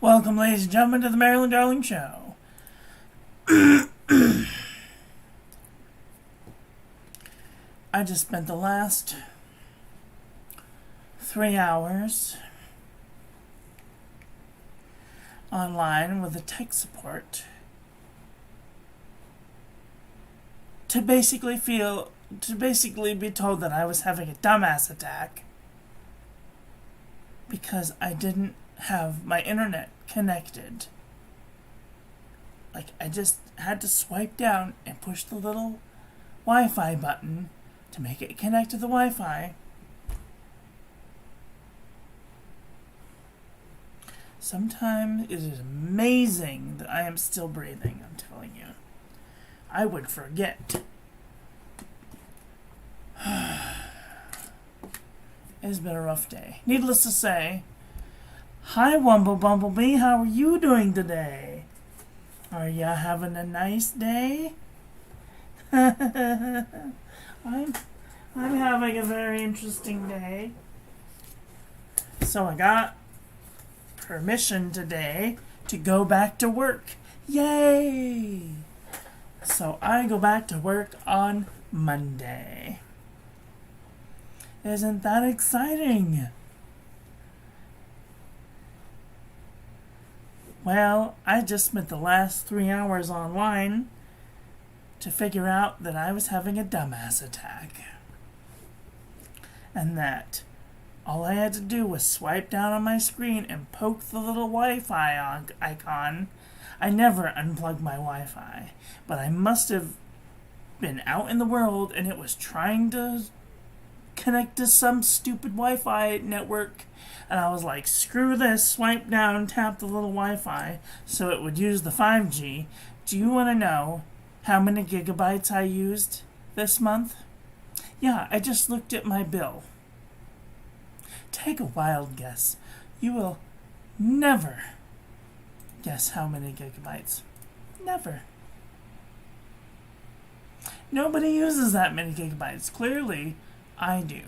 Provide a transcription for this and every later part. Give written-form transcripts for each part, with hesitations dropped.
Welcome, ladies and gentlemen, to the Marilyn Darling Show. I just spent the last 3 hours online with the tech support to basically be told that I was having a dumbass attack because I didn't have my internet connected. Like, I just had to swipe down and push the little Wi-Fi button to make it connect to the Wi-Fi. Sometimes it is amazing that I am still breathing, I'm telling you. I would forget. It's been a rough day. Needless to say, hi Bumblebee, how are you doing today? Are ya having a nice day? I'm having a very interesting day. So I got permission today to go back to work. Yay! So I go back to work on Monday. Isn't that exciting? Well, I just spent the last 3 hours online to figure out that I was having a dumbass attack. And that all I had to do was swipe down on my screen and poke the little Wi-Fi icon. I never unplugged my Wi-Fi, but I must have been out in the world and it was trying to connect to some stupid Wi-Fi network, and I was like, screw this, swipe down, tap the little Wi-Fi so it would use the 5G. Do you want to know how many gigabytes I used this month? Yeah, I just looked at my bill. Take a wild guess. You will never guess how many gigabytes. Never. Nobody uses that many gigabytes. Clearly, I do.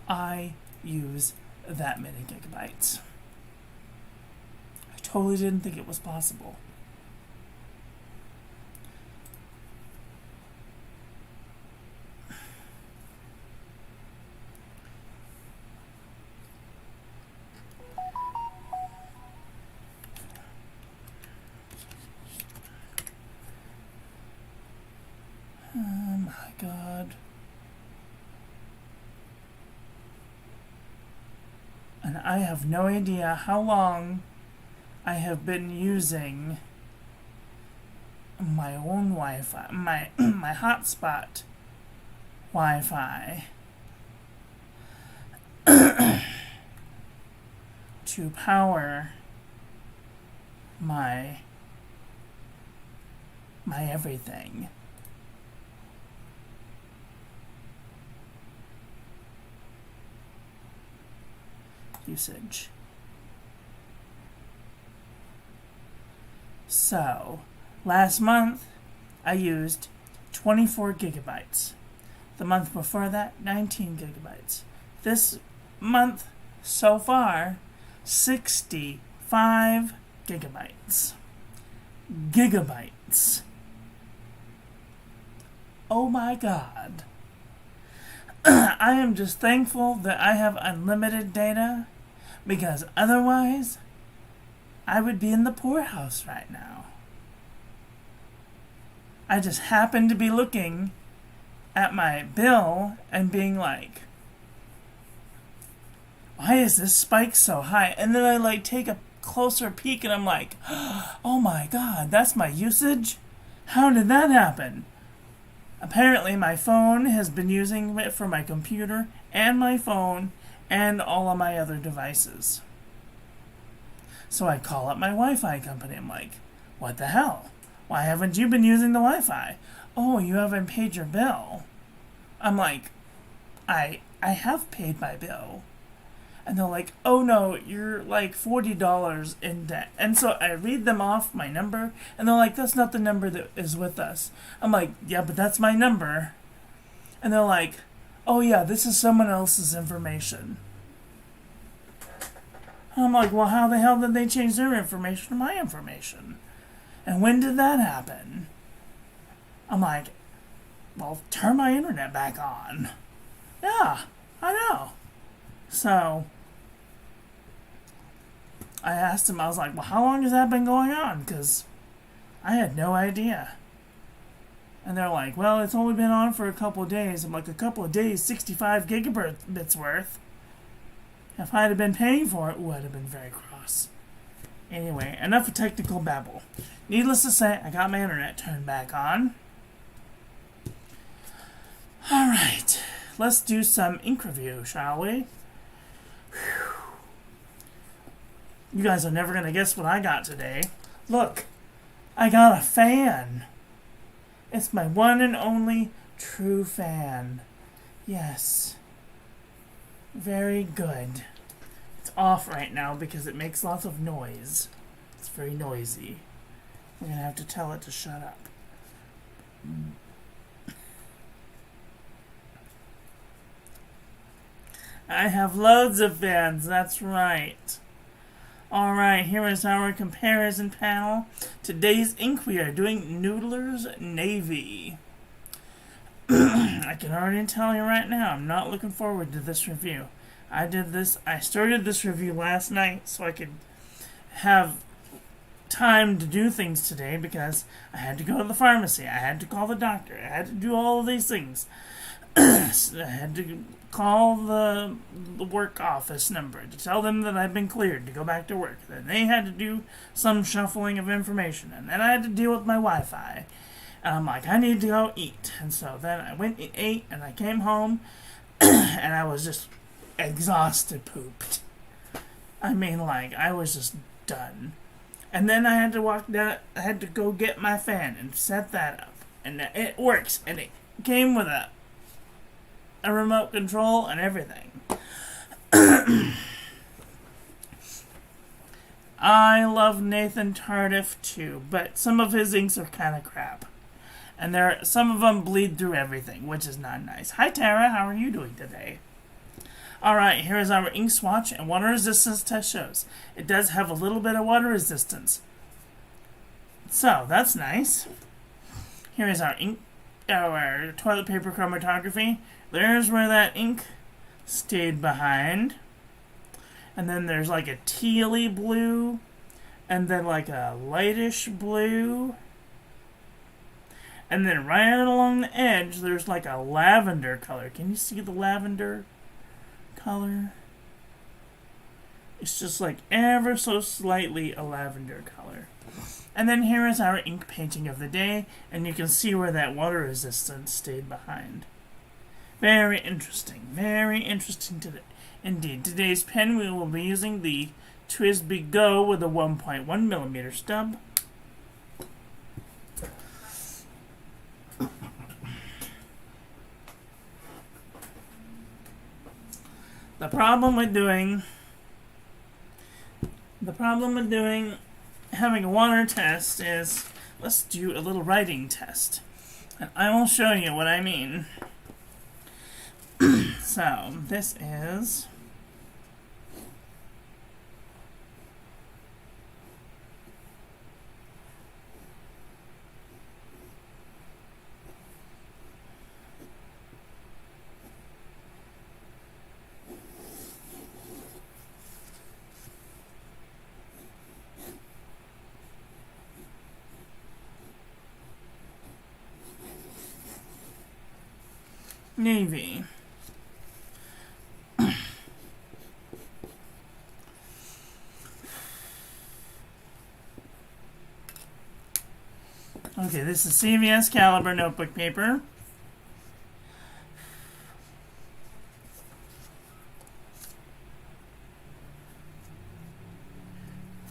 I use that many gigabytes. I totally didn't think it was possible. Oh my God. And I have no idea how long I have been using my own Wi-Fi, my hotspot Wi-Fi to power my everything. Usage. So, last month I used 24 gigabytes. The month before that, 19 gigabytes. This month, so far, 65 gigabytes. Gigabytes. Oh my God. I am just thankful that I have unlimited data, because otherwise I would be in the poorhouse right now. I just happened to be looking at my bill and being like, why is this spike so high? And then I take a closer peek and I'm like, oh my God, that's my usage? How did that happen? Apparently my phone has been using it for my computer and my phone and all of my other devices. So I call up my Wi-Fi company. I'm like, what the hell? Why haven't you been using the Wi-Fi? Oh, you haven't paid your bill. I'm like, I have paid my bill. And they're like, oh no, you're like $40 in debt. And so I read them off my number, and they're like, that's not the number that is with us. I'm like, yeah, but that's my number. And they're like, oh yeah, this is someone else's information. I'm like, well, how the hell did they change their information to my information? And when did that happen? I'm like, well, turn my internet back on. Yeah, I know. So I asked him, I was like, well, how long has that been going on? Because I had no idea. And they're like, well, it's only been on for a couple of days. I'm like, a couple of days, 65 gigabits worth. If I'd have been paying for it, I'd have been very cross. Anyway, enough of technical babble. Needless to say, I got my internet turned back on. Alright, let's do some ink review, shall we? Whew. You guys are never going to guess what I got today. Look, I got a fan. It's my one and only true fan. Yes. Very good. It's off right now because it makes lots of noise. It's very noisy. We're going to have to tell it to shut up. I have loads of fans, that's right. Alright, here is our comparison panel. Today's ink, we are doing Noodlers Navy. I can already tell you right now, I'm not looking forward to this review. I started this review last night so I could have time to do things today because I had to go to the pharmacy, I had to call the doctor, I had to do all of these things. I had to call the work office number to tell them that I've been cleared to go back to work. Then they had to do some shuffling of information, and then I had to deal with my Wi-Fi. And I'm like, I need to go eat. And so then I went and ate, and I came home, and I was just exhausted, pooped. I mean, like, I was just done. And then I had to walk down, I had to go get my fan and set that up. And it works, and it came with a remote control and everything. I love Nathan Tardif too, but some of his inks are kind of crap. And some of them bleed through everything, which is not nice. Hi Tara, how are you doing today? Alright, here is our ink swatch and water resistance test shows. It does have a little bit of water resistance. So, that's nice. Here is our ink, our toilet paper chromatography. There's where that ink stayed behind. And then there's like a tealy blue. And then like a lightish blue. And then right along the edge, there's like a lavender color. Can you see the lavender color? It's just like ever so slightly a lavender color. And then here is our ink painting of the day. And you can see where that water resistance stayed behind. Very interesting today. Indeed, today's pen we will be using the TWSBI Go with a 1.1 millimeter stub. The problem with having a water test is, let's do a little writing test. And I will show you what I mean. So, this is Navy. Okay, this is CVS Caliber notebook paper.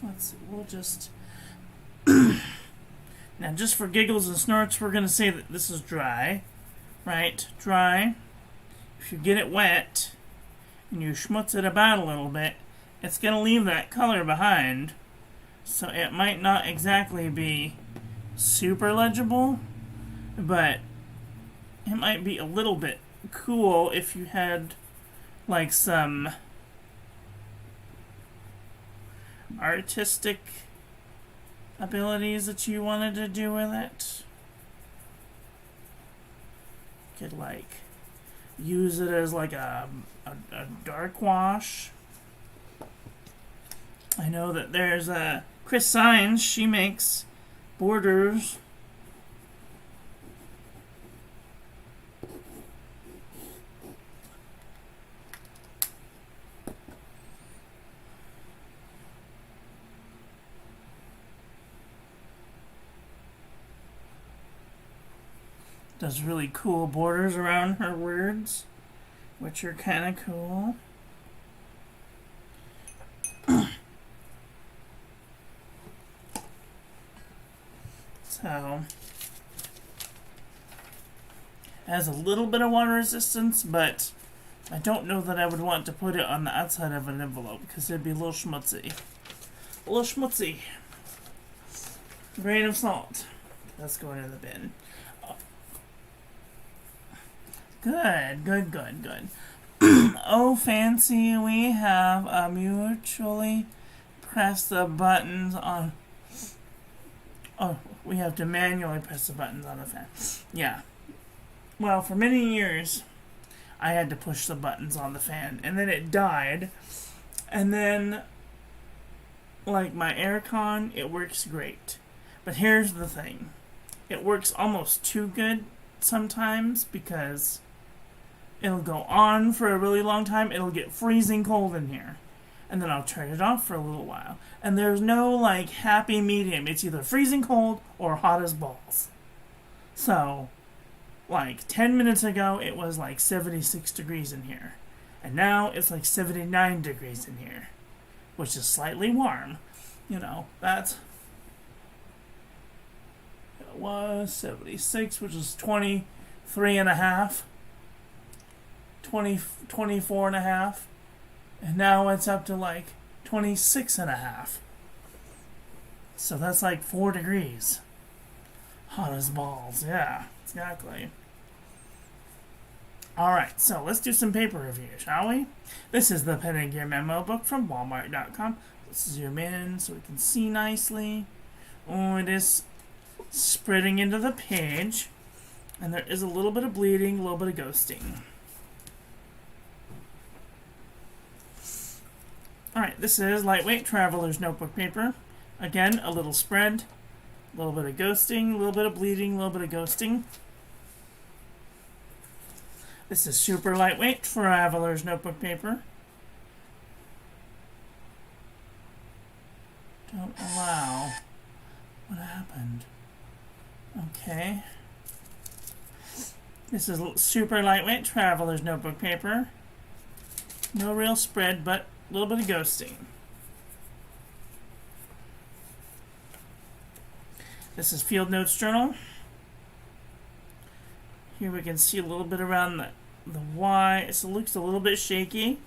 Let's see, we'll just... Now, just for giggles and snorts, we're going to say that this is dry. Right? Dry. If you get it wet, and you schmutz it about a little bit, it's going to leave that color behind. So it might not exactly be super legible, but it might be a little bit cool if you had like some artistic abilities that you wanted to do with it. You could like use it as like a dark wash. I know that there's Chris Sines, she makes borders. Does really cool borders around her words, which are kind of cool. So, has a little bit of water resistance, but I don't know that I would want to put it on the outside of an envelope because it'd be a little schmutzy. A little schmutzy. Grain of salt. That's going in the bin. Good, good, good, good. Oh, fancy, we have mutually press the buttons on... Oh, we have to manually press the buttons on the fan. Yeah. Well, for many years, I had to push the buttons on the fan, and then it died. And then, like my aircon, it works great. But here's the thing. It works almost too good sometimes because... it'll go on for a really long time. It'll get freezing cold in here. And then I'll turn it off for a little while. And there's no, like, happy medium. It's either freezing cold or hot as balls. So, like, 10 minutes ago, it was like 76 degrees in here. And now it's like 79 degrees in here. Which is slightly warm. You know, that's... It was 76, which is 23 and a half. 24 and a half, and now it's up to like 26 and a half. So that's like 4 degrees. Hot as balls, yeah, exactly. Alright, so let's do some paper review, shall we? This is the Pen and Gear Memo book from Walmart.com. Let's zoom in so we can see nicely. Oh, it is spreading into the page, and there is a little bit of bleeding, a little bit of ghosting. Alright, this is lightweight traveler's notebook paper. Again, a little spread, a little bit of ghosting, a little bit of bleeding, a little bit of ghosting. This is super lightweight traveler's notebook paper. Don't allow. What happened? Okay. This is super lightweight traveler's notebook paper. No real spread, but a little bit of ghosting. This is Field Notes Journal. Here we can see a little bit around the Y. It looks a little bit shaky.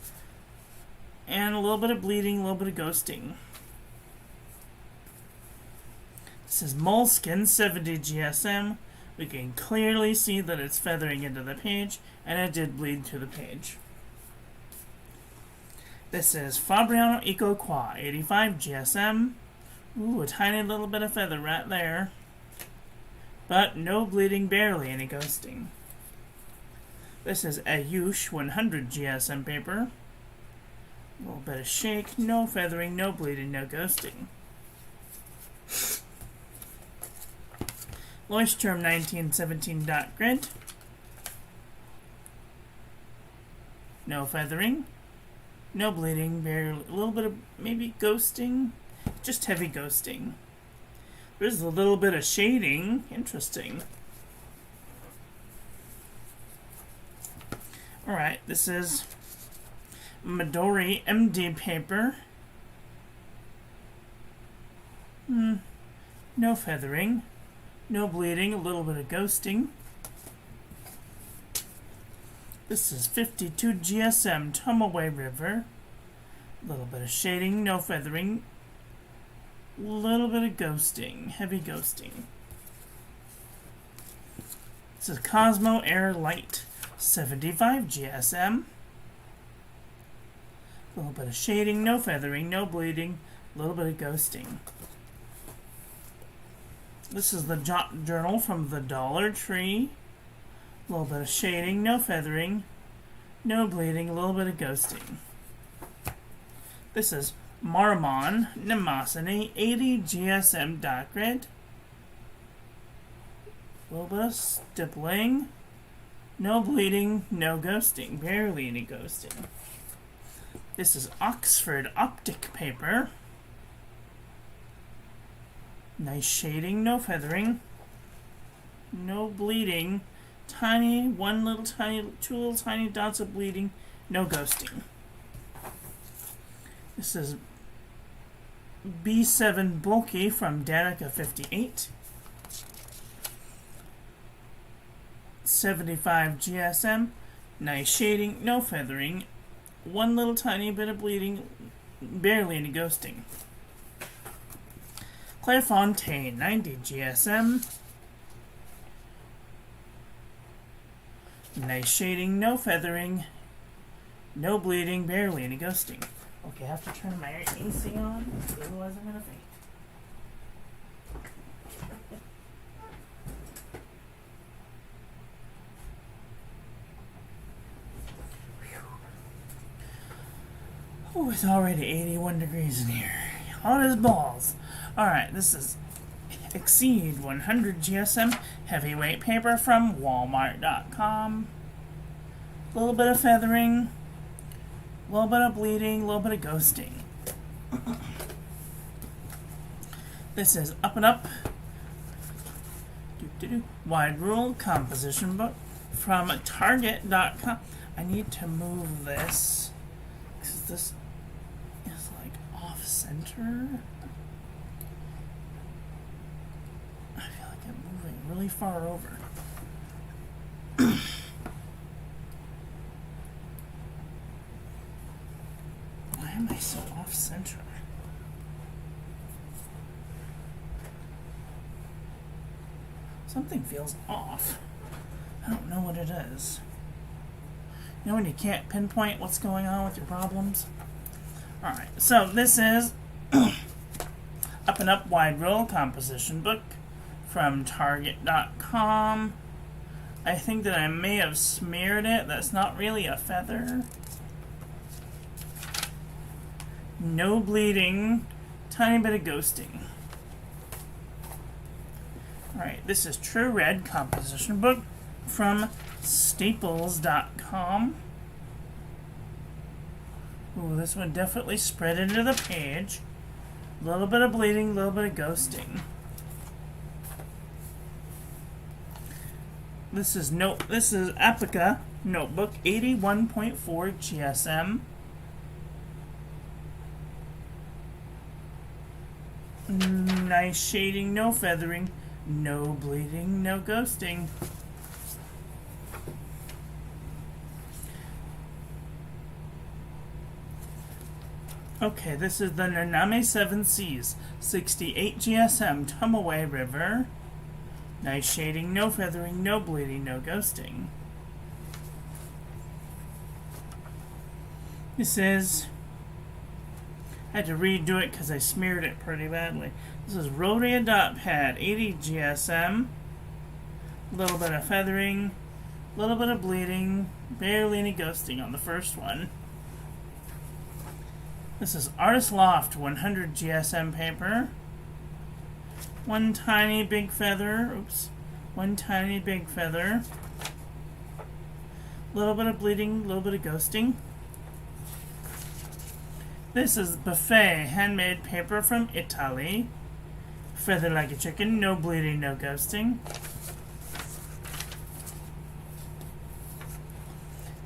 And a little bit of bleeding, a little bit of ghosting. This is Moleskine 70 GSM. We can clearly see that it's feathering into the page, and it did bleed to the page. This is Fabriano Eco Qua 85 GSM. Ooh, a tiny little bit of feather right there. But no bleeding, barely any ghosting. This is Ayush 100 GSM paper. A little bit of shake, no feathering, no bleeding, no ghosting. Leuchtturm 1917 dot grid. No feathering. No bleeding, barely, a little bit of maybe ghosting, just heavy ghosting. There's a little bit of shading, interesting. Alright, this is Midori MD paper. No feathering, no bleeding, a little bit of ghosting. This is 52 GSM Tumaway River. A little bit of shading, no feathering. A little bit of ghosting, heavy ghosting. This is Cosmo Air Light 75 GSM. A little bit of shading, no feathering, no bleeding. A little bit of ghosting. This is the Jot Journal from the Dollar Tree. A little bit of shading, no feathering, no bleeding, a little bit of ghosting. This is Marmon Nemosity 80 GSM dot grid. A little bit of stippling, no bleeding, no ghosting, barely any ghosting. This is Oxford Optic paper. Nice shading, no feathering, no bleeding, two little tiny dots of bleeding, no ghosting. This is B7 Bulky from Danica 58. 75 GSM, nice shading, no feathering, one little tiny bit of bleeding, barely any ghosting. Clairefontaine 90 GSM, nice shading, no feathering, no bleeding, barely any ghosting. Okay, I have to turn my AC on, otherwise I'm gonna faint. Oh, it's already 81 degrees in here. Hot as balls. Alright, this is Exceed 100 GSM heavyweight paper from Walmart.com. A little bit of feathering, a little bit of bleeding, a little bit of ghosting. This is Up and Up Wide Rule Composition Book from Target.com. I need to move this because this is like off center. I feel like I'm moving really far over. Why am I so off center? Something feels off. I don't know what it is. You know when you can't pinpoint what's going on with your problems? Alright, so this is Up and Up Wide Roll Composition Book from Target.com. I think that I may have smeared it. That's not really a feather. No bleeding. Tiny bit of ghosting. Alright, this is True Red Composition Book from Staples.com. Ooh, this one definitely spread into the page. A little bit of bleeding, a little bit of ghosting. This is Apica Notebook 81.4 GSM. Nice shading, no feathering, no bleeding, no ghosting. Okay, this is the Naname 7 Seas 68 GSM Tumaway River. Nice shading, no feathering, no bleeding, no ghosting. This is... I had to redo it because I smeared it pretty badly. This is Rhodia Dot Pad 80 GSM. A little bit of feathering, a little bit of bleeding, barely any ghosting on the first one. This is Artist Loft 100 GSM paper. One tiny big feather. Oops. One tiny big feather. A little bit of bleeding, a little bit of ghosting. This is Buffet handmade paper from Italy. Feather like a chicken, no bleeding, no ghosting.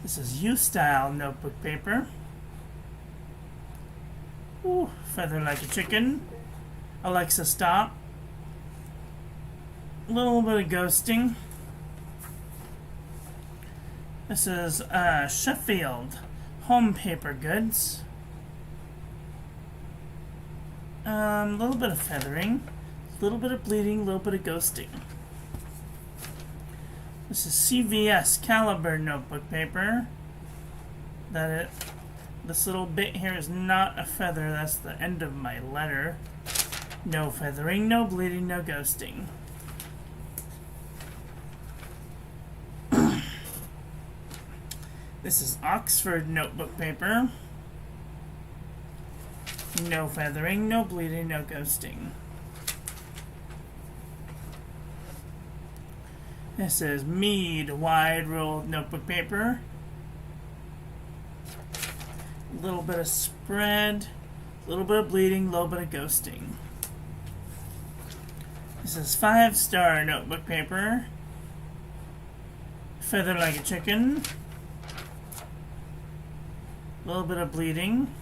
This is U-Style notebook paper. Ooh, feather like a chicken. Alexa, stop. A little bit of ghosting. This is Sheffield Home Paper Goods. A little bit of feathering, a little bit of bleeding, a little bit of ghosting. This is CVS Caliber notebook paper. This little bit here is not a feather. That's the end of my letter. No feathering, no bleeding, no ghosting. This is Oxford notebook paper. No feathering, no bleeding, no ghosting. This is Mead wide rolled notebook paper. A little bit of spread, a little bit of bleeding, a little bit of ghosting. This is 5-star notebook paper. Feather like a chicken. A little bit of bleeding.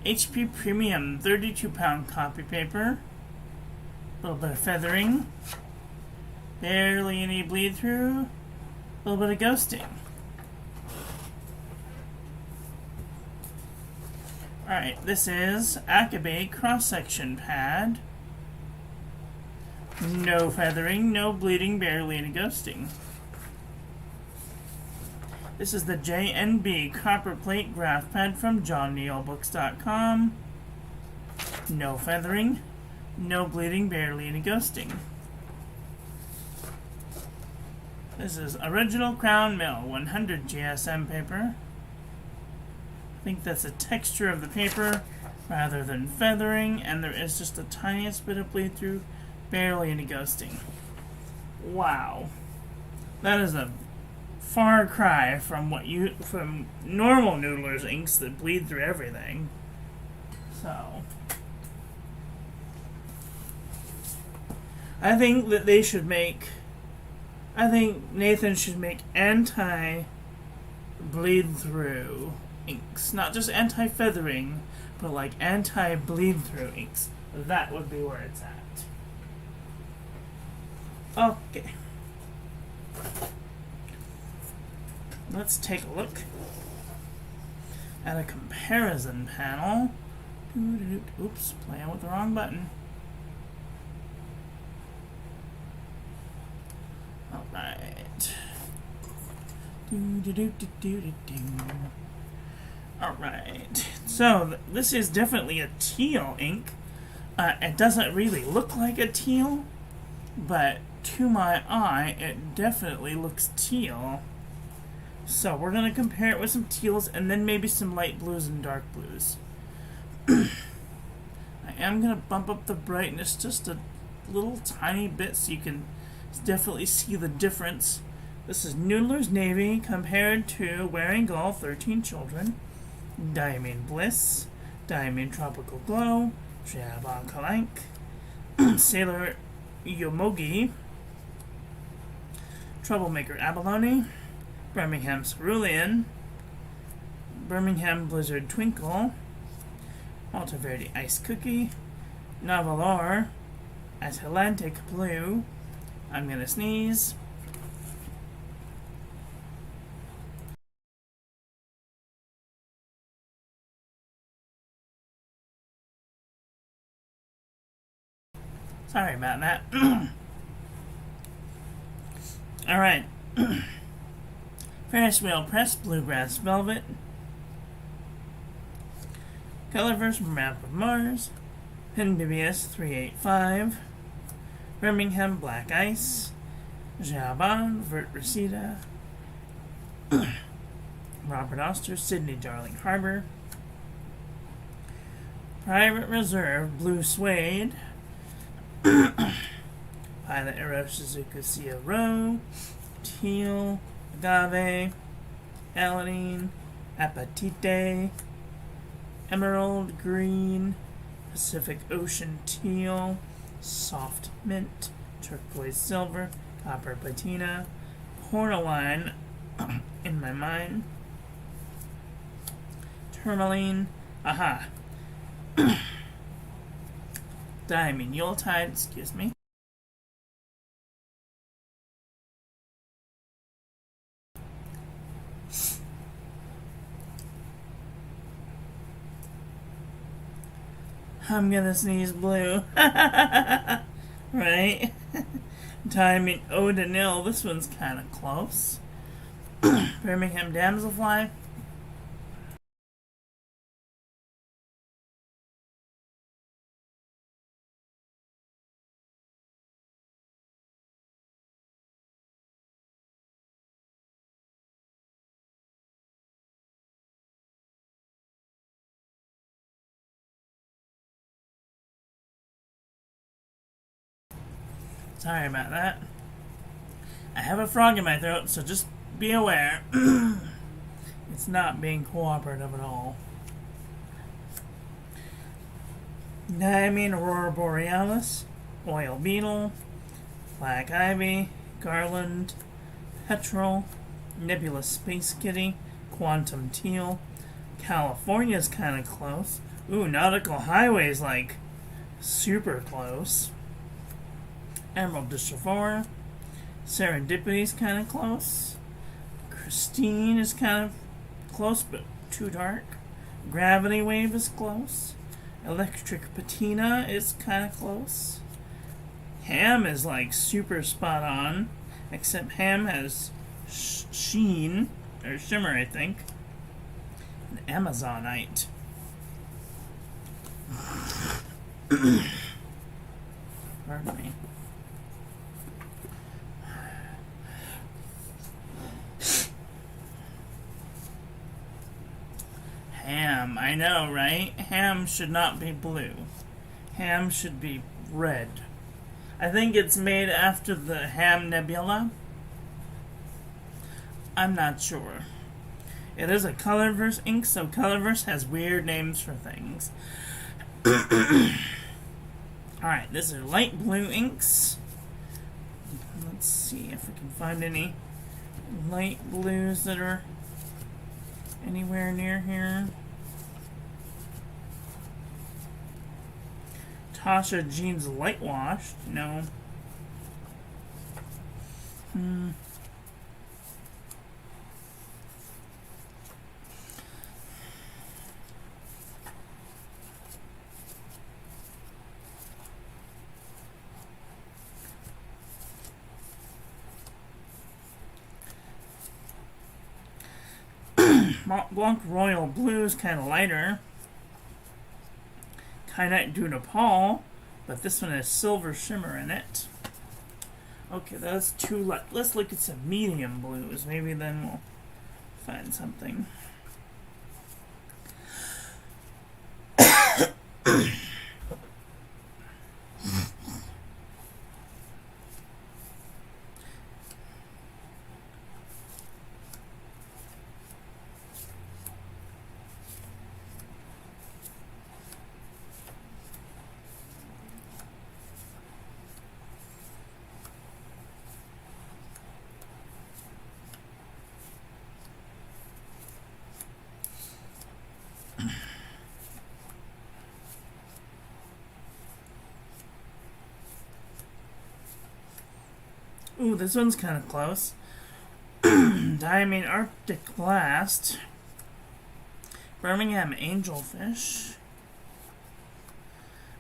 HP Premium 32-pound copy paper. A little bit of feathering. Barely any bleed through. A little bit of ghosting. Alright, this is Akabe cross-section pad. No feathering, no bleeding, barely any ghosting. This is the JNB copper plate graph pad from johnneilbooks.com. No feathering, no bleeding, barely any ghosting. This is original Crown Mill 100 GSM paper. I think that's the texture of the paper rather than feathering, and there is just the tiniest bit of bleed through, barely any ghosting. Wow. That is a far cry from from normal Noodlers inks that bleed through everything. So I think that Nathan should make anti bleed through inks. Not just anti-feathering, but like anti-bleed-through inks. That would be where it's at. Okay. Let's take a look at a comparison panel. Oops, playing with the wrong button. Alright. Alright, so this is definitely a teal ink. It doesn't really look like a teal, but to my eye, it definitely looks teal. So we're going to compare it with some teals and then maybe some light blues and dark blues. I am going to bump up the brightness just a little tiny bit so you can definitely see the difference. This is Noodlers Navy compared to Wearing Gall 13 Children. Diamond Bliss, Diamond Tropical Glow, Jabba Kalank, Sailor Yomogi, Troublemaker Abalone, Birmingham Cerulean, Birmingham Blizzard Twinkle, Malta Verde Ice Cookie, Navalor, Atlantic Blue. I'm gonna sneeze. Sorry about that. Alright. Ferris Wheel Press Bluegrass Velvet. Colorverse Map of Mars. Pendibius 385. Birmingham Black Ice. Jaban Vert Reseda. Robert Oster Sydney Darling Harbor. Private Reserve Blue Suede. Pilot Aero Suzuka Sia Row, Teal, Agave, Alanine, Apatite, Emerald Green, Pacific Ocean Teal, Soft Mint, Turquoise Silver, Copper Patina, Cornaline, in my mind, Tourmaline, aha, Diamond Yuletide, excuse me. I'm gonna sneeze blue. Right? Diamond Eau de Nil, this one's kind of close. Birmingham damselfly. Sorry about that. I have a frog in my throat, so just be aware. It's not being cooperative at all. Diamine aurora borealis, oil beetle, black ivy, garland, petrel, nebulous space kitty, quantum teal. California's kind of close. Ooh, nautical highway's like super close. Emerald de Chauffeur. Serendipity's kind of close. Christine is kind of close, but too dark. Gravity Wave is close. Electric Patina is kind of close. Ham is like super spot on, except Ham has sheen, or shimmer, I think. And Amazonite. Pardon me. Ham, I know, right? Ham should not be blue. Ham should be red. I think it's made after the Ham Nebula. I'm not sure. It is a Colorverse ink, so Colorverse has weird names for things. Alright, these are light blue inks. Let's see if we can find any light blues that are anywhere near here. Tasha Jean's light washed. No. Mont Blanc Royal Blue is kind of lighter. Kynite du Nepal, but this one has silver shimmer in it. Okay, that's too light. Let's look at some medium blues. Maybe then we'll find something. Ooh, this one's kind of close. Diamine Arctic Blast. Birmingham Angelfish.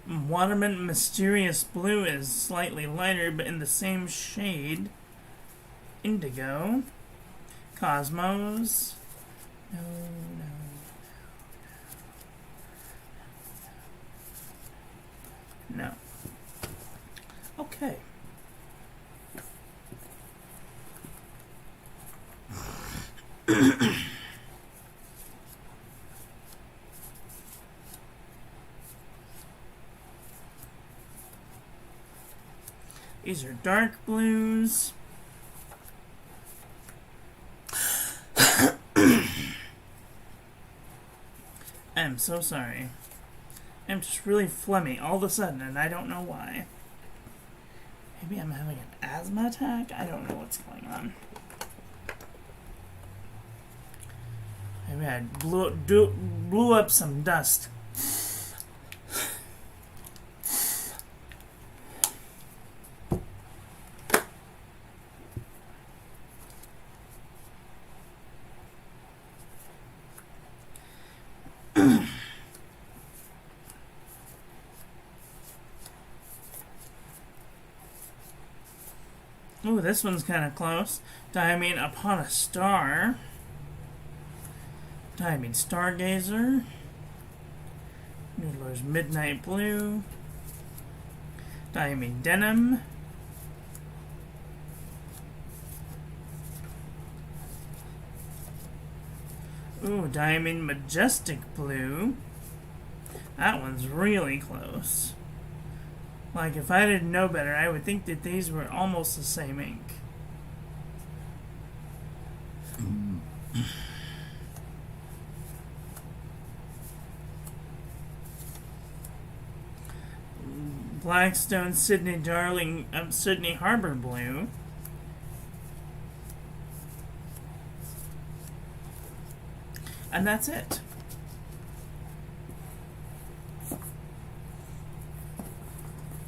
Waterman Mysterious Blue is slightly lighter, but in the same shade. Indigo. Cosmos. No. No. Okay. These are dark blues. I'm so sorry. I'm just really phlegmy all of a sudden, and I don't know why. Maybe I'm having an asthma attack? I don't know what's going on. Maybe I blew up some dust. Ooh, this one's kind of close. Diamine Upon a Star. Diamond Stargazer, Noodlers Midnight Blue, Diamond Denim, ooh, Diamond Majestic Blue. That one's really close. Like, if I didn't know better, I would think that these were almost the same ink. Blackstone Sydney Darling Sydney Harbor Blue. And that's it.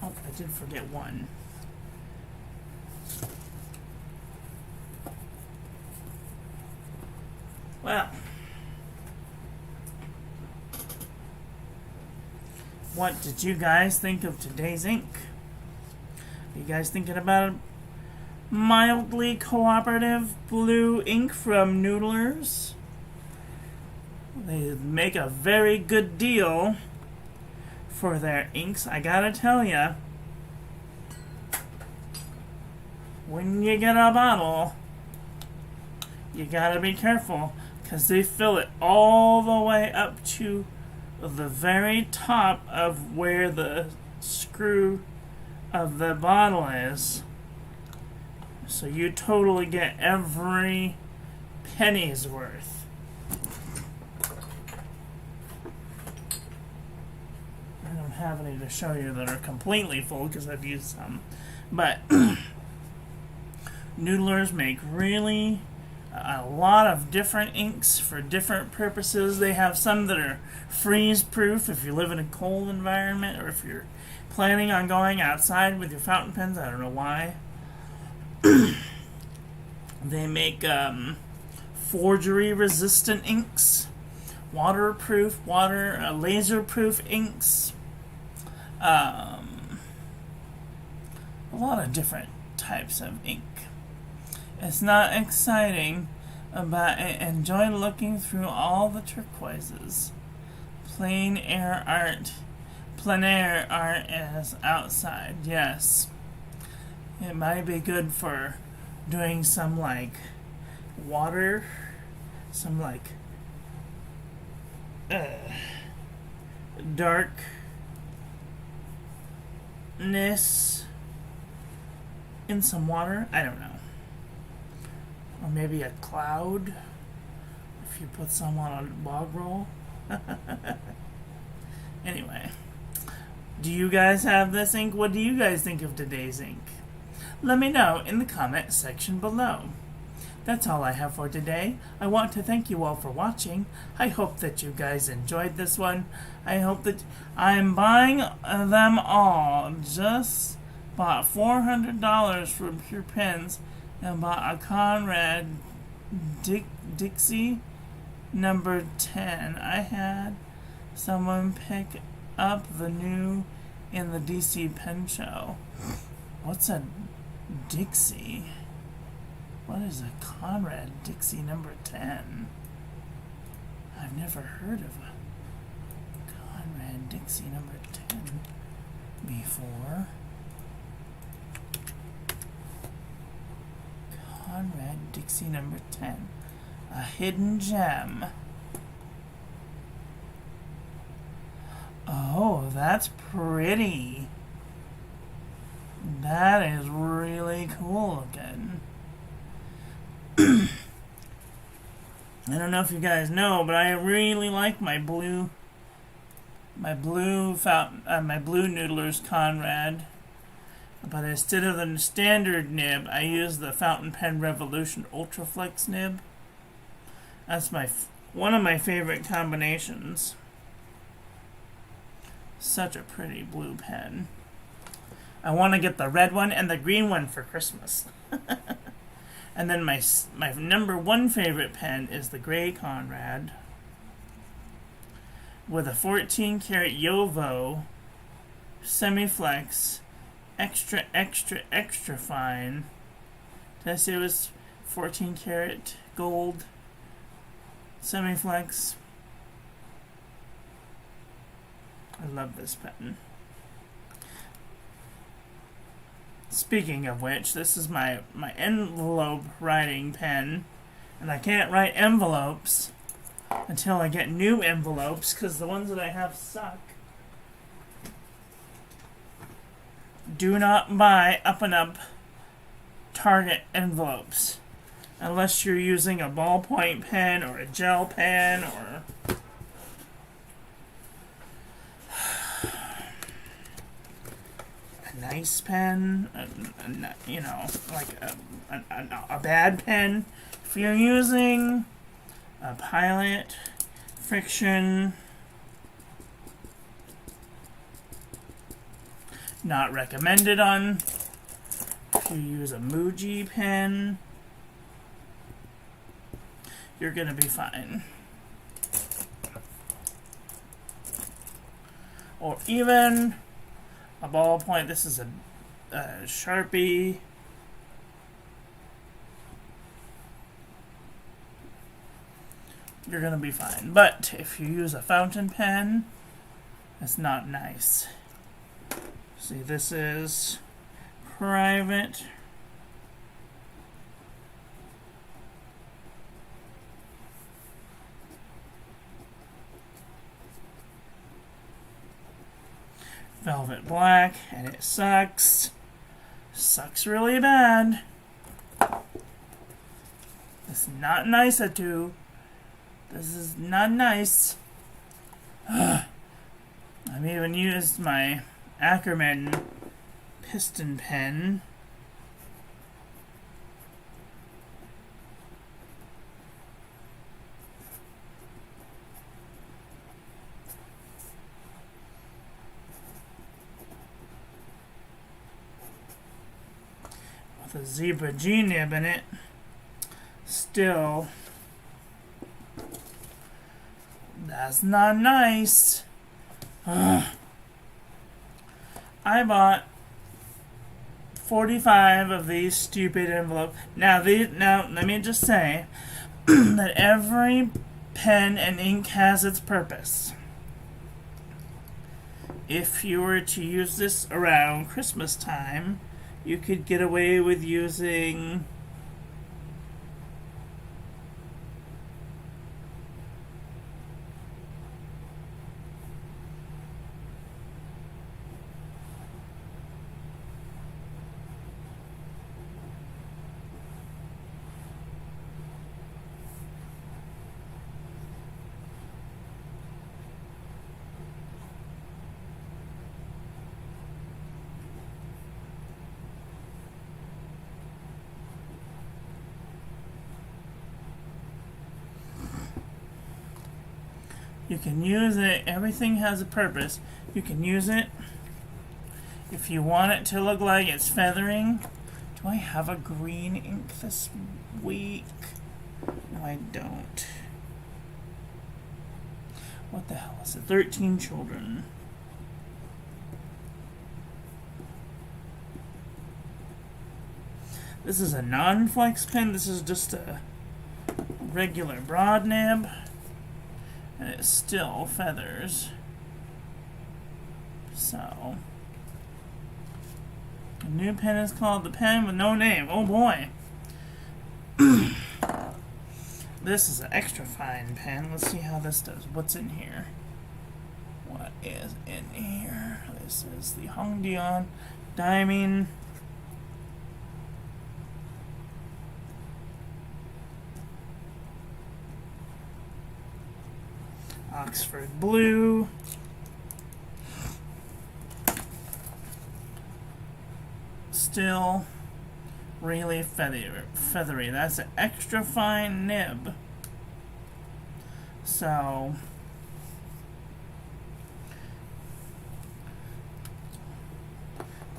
Oh, I did forget one. Well, what did you guys think of today's ink? Are you guys thinking about a mildly cooperative blue ink from Noodlers? They make a very good deal for their inks. I gotta tell ya, when you get a bottle, you gotta be careful, because they fill it all the way up to the very top of where the screw of the bottle is. So you totally get every penny's worth. I don't have any to show you that are completely full because I've used some. But Noodlers make really a lot of different inks for different purposes. They have some that are freeze proof if you live in a cold environment, or if you're planning on going outside with your fountain pens. I don't know why. They make forgery resistant inks, waterproof, laser proof inks, a lot of different types of ink. It's not exciting, but I enjoy looking through all the turquoises. Plein air art is outside, yes. It might be good for doing some like water, some like darkness in some water. I don't know. Or maybe a cloud if you put some on a bog roll. Anyway, do you guys have this ink? What do you guys think of today's ink? Let me know in the comment section below. That's all I have for today. I want to thank you all for watching. I hope that you guys enjoyed this one. I hope that I'm buying them all. Just bought $400 from Pure Pens and bought a Conrad Dixie number 10. I had someone pick up the new in the DC Pen Show. What's a Dixie? What is a Conrad Dixie number 10? I've never heard of a Conrad Dixie number 10 before. Conrad Dixie number 10. A hidden gem. Oh, that's pretty. That is really cool looking. I don't know if you guys know, but I really like my blue Noodlers Conrad. But instead of the standard nib, I use the Fountain Pen Revolution Ultraflex nib. That's one of my favorite combinations. Such a pretty blue pen. I want to get the red one and the green one for Christmas. And then my number one favorite pen is the gray Conrad with a 14 karat Yovo Semiflex extra fine. Did I say it was 14 karat gold? Semiflex. I love this pen. Speaking of which, this is my envelope writing pen, and I can't write envelopes until I get new envelopes because the ones that I have suck. Do not buy up and up Target envelopes unless you're using a ballpoint pen or a gel pen or a nice pen, you know, like a bad pen. If you're using a Pilot, Friction, not recommended on. If you use a Muji pen, you're gonna be fine. Or even a ballpoint. This is a Sharpie. You're gonna be fine. But if you use a fountain pen, it's not nice. See, this is private. Velvet black, and it sucks. Sucks really bad. It's not nice at two. This is not nice. I've even used my Ackerman piston pen. With a zebra G-nib in it. Still, that's not nice. I bought 45 of these stupid envelopes. Now, let me just say that every pen and ink has its purpose. If you were to use this around Christmas time, you could get away with using you can use it. Everything has a purpose. You can use it if you want it to look like it's feathering. Do I have a green ink this week? No, I don't. What the hell is it? 13 Children. This is a non-flex pen. This is just a regular broad nib. And it still feathers. So, a new pen is called the pen with no name. Oh boy. This is an extra fine pen. Let's see how this does. What's in here? What is in here? This is the Hongdian Diamine. Oxford Blue. Still really feathery. That's an extra fine nib. So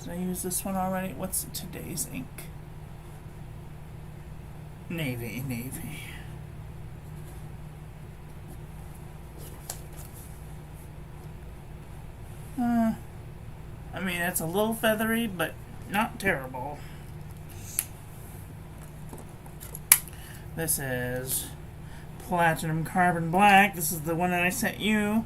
did I use this one already? What's today's ink? Navy. I mean, it's a little feathery, but not terrible. This is platinum carbon black. This is the one that I sent you.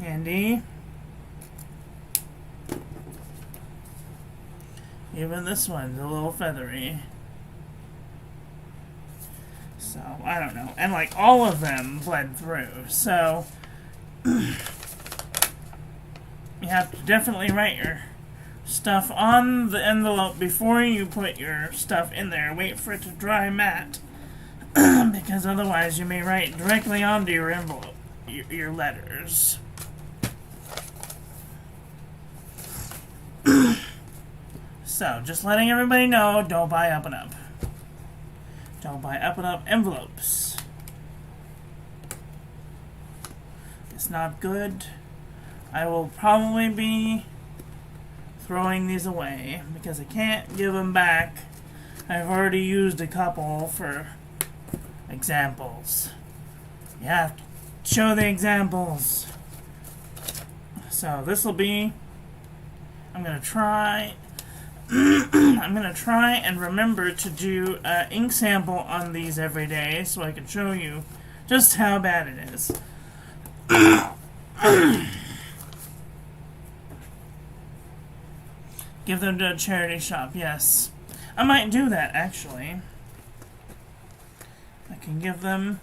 Andy. Even this one's a little feathery. So, I don't know. And like all of them bled through. So, you have to definitely write your stuff on the envelope before you put your stuff in there. Wait for it to dry matte. Because otherwise you may write directly onto your envelope, your letters. So, just letting everybody know, don't buy Up and Up. Don't buy Up and Up envelopes. It's not good. I will probably be throwing these away because I can't give them back. I've already used a couple for examples. You have to show the examples. So, this will be... I'm going to try... I'm going to try and remember to do an ink sample on these every day so I can show you just how bad it is. Give them to a charity shop, yes. I might do that, actually. I can give them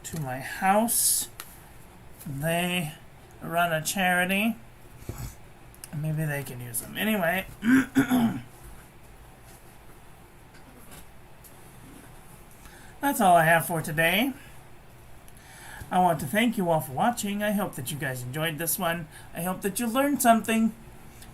to my house. They run a charity. Maybe they can use them. Anyway. That's all I have for today. I want to thank you all for watching. I hope that you guys enjoyed this one. I hope that you learned something.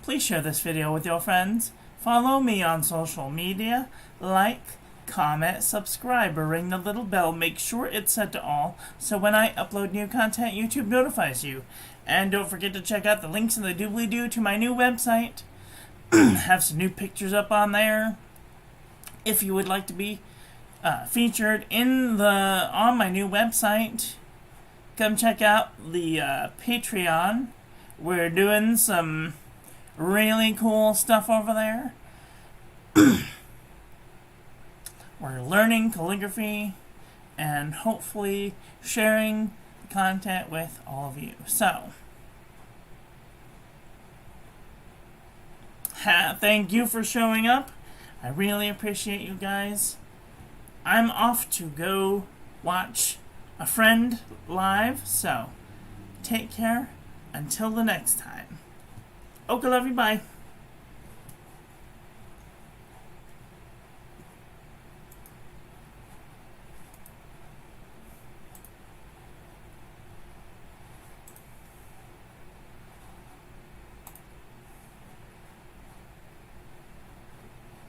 Please share this video with your friends. Follow me on social media. Like, comment, subscribe, or ring the little bell. Make sure it's set to all, so when I upload new content, YouTube notifies you. And don't forget to check out the links in the doobly-doo to my new website. Have some new pictures up on there. If you would like to be featured on my new website, come check out the Patreon. We're doing some really cool stuff over there. We're learning calligraphy and hopefully sharing content with all of you. So, thank you for showing up. I really appreciate you guys. I'm off to go watch a friend live, so take care until the next time. Okay, love you, bye.